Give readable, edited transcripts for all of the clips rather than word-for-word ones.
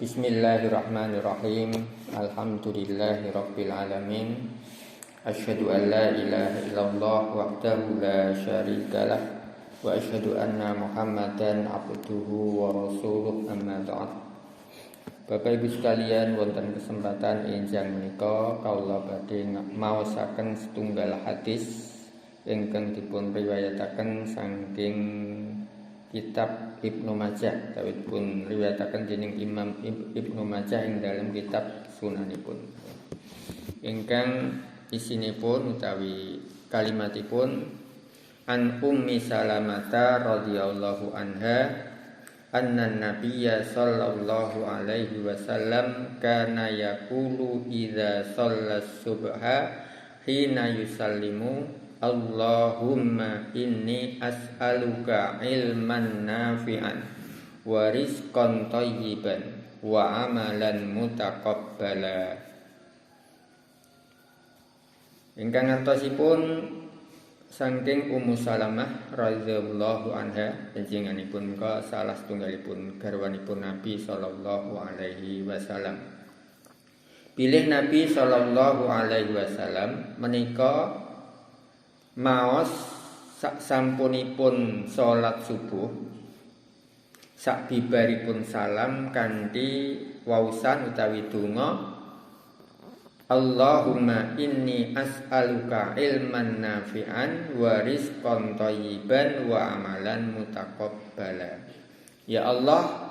Bismillahirrahmanirrahim. Alhamdulillahirabbil alamin. Asyhadu an la ilaha illallah wahdahu la syarikalah wa asyhadu anna Muhammadan abduhu wa rasuluh, amma ba'd. Bapak Ibu sekalian, wonten kesempatan enjang menika kaula badhe maosaken setunggal hadis ingkang dipun riwayataken saking kitab Ibnu Majah, tawit pun riwayataken dening Imam Ibnu Majah ing dalam kitab Sunanipun. Ingkang isinipun utawi kalimatipun an Ummi Salamah radhiyallahu anha anna Nabiyya sallallahu alaihi wasallam kana yaqulu idza shallas subha hina yusallimu Allahumma inni as'aluka ilman nafi'an wa rizqan thayyiban wa amalan mutaqabbala. Ingkang ngertosipun saking Ummu Salamah radhiyallahu anha, panjenenganipun menika salah setunggalipun garwanipun Nabi sallallahu alaihi wasallam. Bilih Nabi sallallahu alaihi wasallam menika maos sak sampunipun salat subuh sak bibaripun salam kanthi wausan utawi donga Allahumma inni as'aluka ilman nafi'an wa rizqan thayyiban wa amalan mutaqabbala. Ya Allah,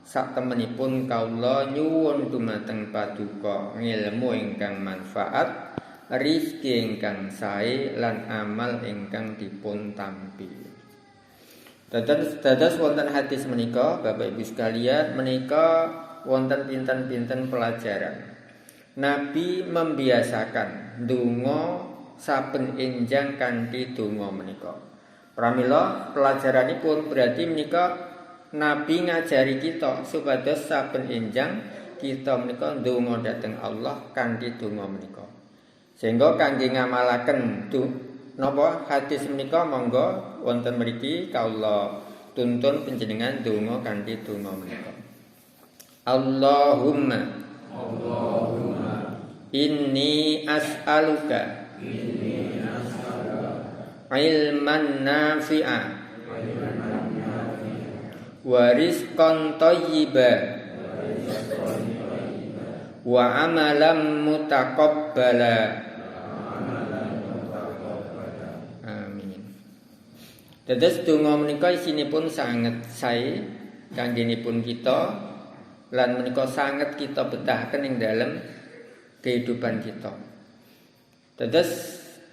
sak temenipun kaula nyuwun dumateng paduka ngilmu ingkang manfaat, rizki ingkang sae lan amal ingkang dipun tampi. Dados wonten hadis menika Bapak Ibu sekalian, menika wonten pinten-pinten pelajaran. Nabi membiasakan donga saben enjang kanthi donga menika. Pramila pelajaranipun berarti menika Nabi ngajari kita supados saben enjang kita menika donga dhateng Allah kanthi donga menika. Sehingga kangge ngamalaken napa hadis menika monggo wonten mriki kaula tuntun panjenengan donga kanthi donga menika. Allahumma inni as'aluka ilman nafi'a wa rizqan thayyiban wa amalan mutaqabbala. Amin. Dados donga menika isinipun sanget sae kanggenipun kita lan menika sanget kita betahaken ing dalem kehidupan kita. Dados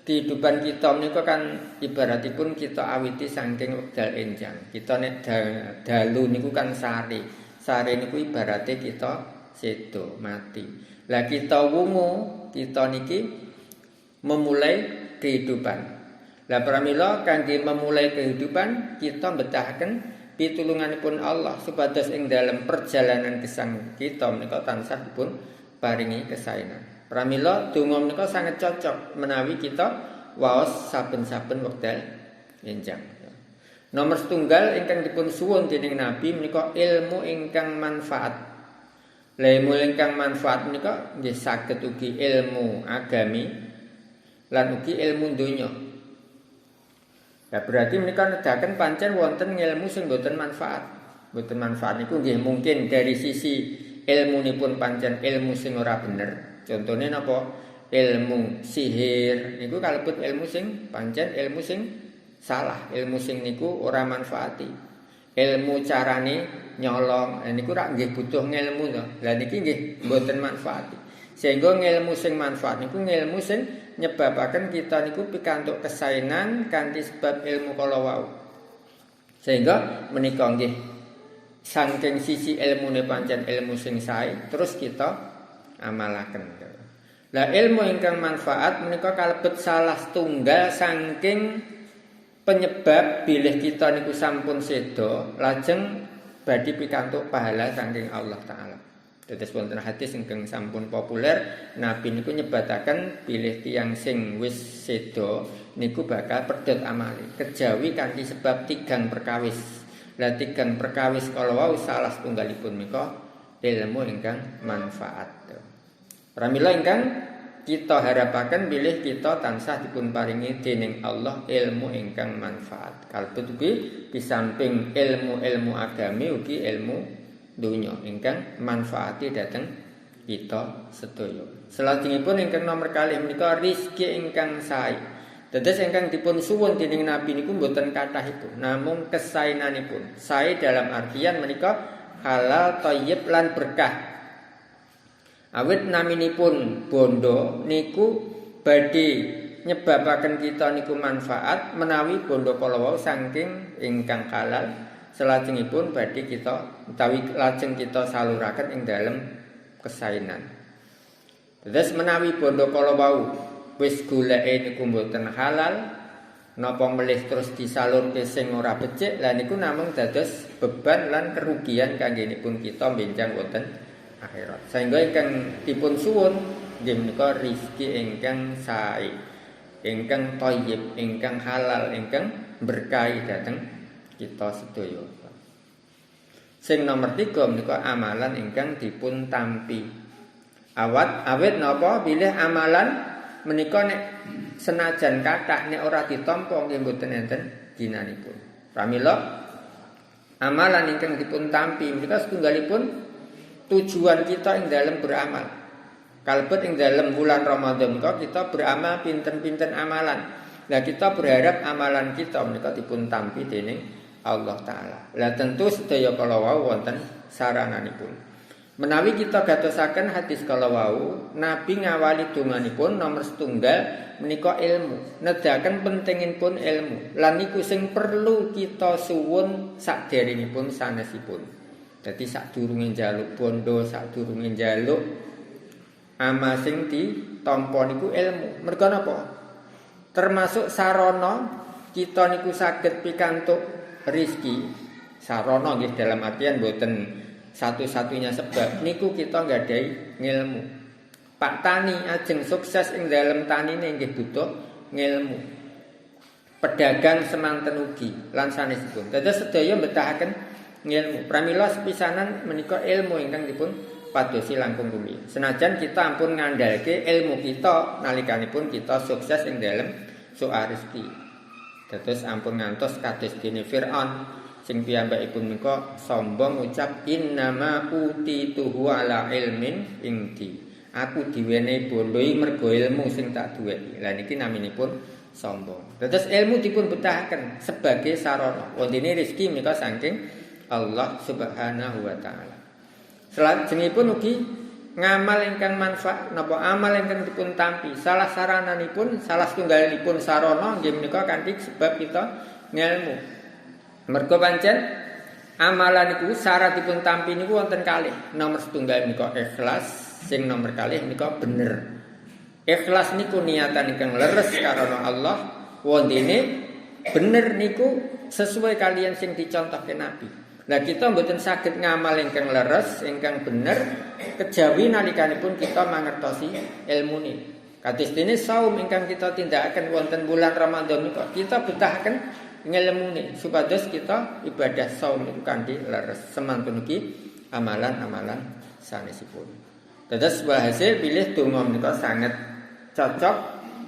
kehidupan kita menika kan ibaratipun kita awiti saking wekdal enjang. Kita nek dalu niku kan sare. Sare niku ibarate kita sedo mati. Lah kita wungu, kita niki memulai kehidupan. Lah pramila kangge memulai kehidupan kita betahaken pitulunganipun Allah supados ing dalam perjalanan gesang kita menika tansah dipun paringi kesaenan. Pramila donga menika sangat cocok menawi kita waos saben-saben wekdal enjang. Nomor setunggal ingkang dipun suwun dening Nabi menika ilmu ingkang manfaat. Ilmu ingkang manfaat menika nggih saged ugi ilmu agami lan ugi ilmu donya. Ya berarti menika nedahaken pancen wonten ilmu sing boten manfaat. Boten manfaat niku nggih mungkin dari sisi ilmunipun pancen ilmu sing ora bener. Contone napa? Ilmu sihir niku kalebet ilmu sing pancen ilmu sing salah, ilmu sing niku ora manfaati. Ilmu carane nyolong niku rak nggih butuh ngilmu to. Lah niki nggih mboten manfaati. Sehingga ngilmu sing manfaat niku ngilmu sing nyebabaken kita niku pikantuk kesaenan kanthi sebab ilmu kala wau. Sehingga menika nggih saking sisi ilmune pancen ilmu sing sae terus kita amalaken. Lah ilmu ingkang manfaat menika kalebet salah setunggal saking penyebab bilih kita niku sampun sedo lajeng badhe pikantuk pahala saking Allah taala. Dados wonten hadis ingkang sampun populer, Nabi niku nyebataken bilih tiyang sing wis sedo niku bakal pedhot amale kejawi kanthi sebab tigang perkawis. Lah tigang perkawis kala wau salah setunggalipun menika ilmu ingkang manfaat. Pramila ingkang kita harapaken bilih kita tansah dipun paringi dening Allah ilmu ingkang manfaat. Kalebet ugi disamping ilmu-ilmu agami ugi ilmu dunya ingkang manfaati dhateng kita sedaya. Salajengipun ingkang nomor kalih menika rezeki ingkang sae. Dados ingkang dipun suwun dening Nabi niku mboten kathahipun, namung kesaenanipun. Sae dalam artian menika halal, thayyib lan berkah. Awit naminipun bondo niku badhe nyebabaken kita niku manfaat menawi bondo kala wau saking ingkang halal. Salajengipun badhe kita utawi lajeng kita saluraken ing dalem kesaenan. Terus menawi bondo kala wau wis goleke niku mboten halal, napa melih terus disalurke sing ora becik, lah niku namung dados beban lan kerugian kanggenipun kita benjang wonten akhirat. Sehingga ingkang dipun suwun nggih menika rezeki ingkang sae, ingkang thayyib, ingkang halal, ingkang berkahi dhateng kita sedaya. Sing nomor 3 menika amalan ingkang dipun tampi. Awit napa bilih amalan menika nek senajan kathah nek ora ditampa nggih mboten enten ginanipun. Pramila amalan ingkang dipun tampi menika setunggalipun tujuan kita ing dalam beramal. Kalebet ing dalam bulan Ramadan menika kita beramal pinten-pinten amalan. Lah kita berharap amalan kita menika dipun tampi dening Allah taala. Lah tentu sedaya kala wau wonten sarananipun. Menawi kita gatosaken hadis kala wau, Nabi ngawali donganipun nomor setunggal menika ilmu. Nedahaken pentingipun ilmu. Lan niku sing perlu kita suwun sakderengipun sanesipun. Dadi sadurunge njaluk bondo, sadurunge njaluk ama sing ditampa niku ilmu. Merga napa? Termasuk sarana kita niku saged pikantuk rezeki. Sarana nggih dalam artian boten satu-satunya sebab niku kita nggadahi ngilmu. Pak tani ajeng sukses ing dalam tanine nggih butuh ngilmu. Pedagang semanten ugi lan sanesipun. Dados sedaya mbetahaken ngilmu. Pramila sepisanan menika ilmu ingkang dipun padosi langkung rumiyin. Senajan kita ampun ngandalke ilmu kita nalikanipun kita sukses ing dalam soal rezeki. Dados ampun ngantos kados dene Firaun sing piyambakipun menika sombong ngucap innama utituhu ala ilmin indi. Aku diwenehi bondo mergo ilmu sing tak duweni. Lah niki naminipun sombong. Dados ilmu dipun betahaken sebagai sarana. Wondene rezeki menika saking Allah Subhanahu wa taala. Salajengipun ugi ngamal ingkang manfaat napa amal ingkang dipun tampi. Salah sarananipun, salah setunggalipun sarana nggih menika kanthi sebab kita ngilmu. Mergo pancen amalan niku syarat dipun tampi niku wonten kalih. Nomor setunggal menika ikhlas, sing nomor kalih menika bener. Ikhlas niku niatan ingkang leres karena Allah, wondene bener niku sesuai kalian sing dicontohke Nabi. Nah kita mboten saged ngamal ingkang leres, ingkang bener kejawi nalikanipun kita mangertosi ilmune. Kados dene saum ingkang kita tindakaken wonten bulan Ramadan menika kita betahaken ngilmune supados kita ibadah saum niku kanthi leres. Semantun ugi amalan-amalan sanesipun. Dados walhasil bilih donga menika sangat cocok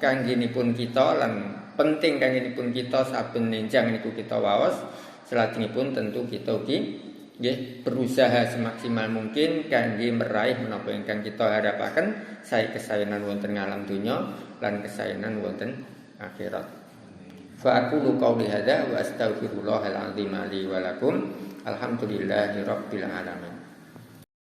kanggenipun kita lan penting kanggenipun kita saben nenjang niku kita waos. Salajengipun tentu kita ugi nggih berusaha semaksimal mungkin kangge meraih menapa ingkang kita harapaken sae kesaenan wonten ngalam donya lan kesaenan wonten akhirat. Fa aqulu qouli hadza wa astaghfirullahal azim li wa lakum. Alhamdulillahirabbil alamin.